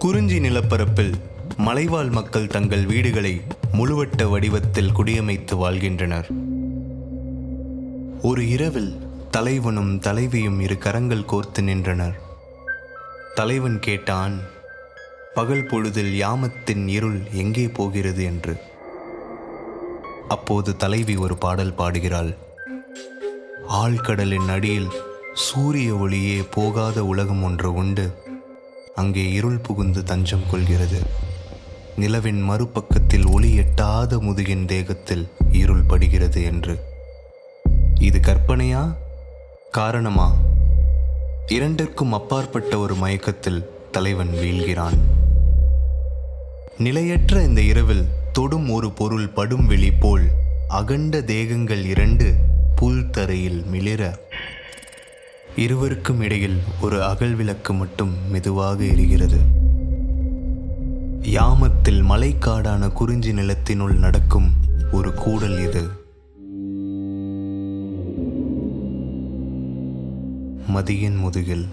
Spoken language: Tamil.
குறிஞ்சி நிலப்பரப்பில் மலைவாழ் மக்கள் தங்கள் வீடுகளை முழுவட்ட வடிவத்தில் குடியமைத்து வாழ்கின்றனர். ஒரு இரவில் தலைவனும் தலைவியும் இரு கரங்கள் கோர்த்து நின்றனர். தலைவன் கேட்டான், பகல் பொழுதில் யாமத்தின் இருள் எங்கே போகிறது என்று. அப்போது தலைவி ஒரு பாடல் பாடுகிறாள். ஆழ்கடலின் அடியில் சூரிய ஒளியே போகாத உலகம் ஒன்று உண்டு, அங்கே இருள் புகுந்து தஞ்சம் கொள்கிறது. நிலவின் மறுபக்கத்தில் ஒளி எட்டாத முதுகின் தேகத்தில் இருள் படுகிறது என்று. இது கற்பனையா, காரணமா? இரண்டிற்கும் அப்பாற்பட்ட ஒரு மயக்கத்தில் தலைவன் வீழ்கிறான். நிலையற்ற இந்த இரவில் தொடும் ஒரு பொருள் படும் வெளி போல் அகண்ட தேகங்கள் இரண்டு புல்தரையில் மிளிர, இருவருக்கும் இடையில் ஒரு அகல் விளக்கு மட்டும் மெதுவாக எரிகிறது. யாமத்தில் மலைக்காடான குறிஞ்சி நிலத்தினுள் நடக்கும் ஒரு கூடல் இது. மதியின் முதுகில்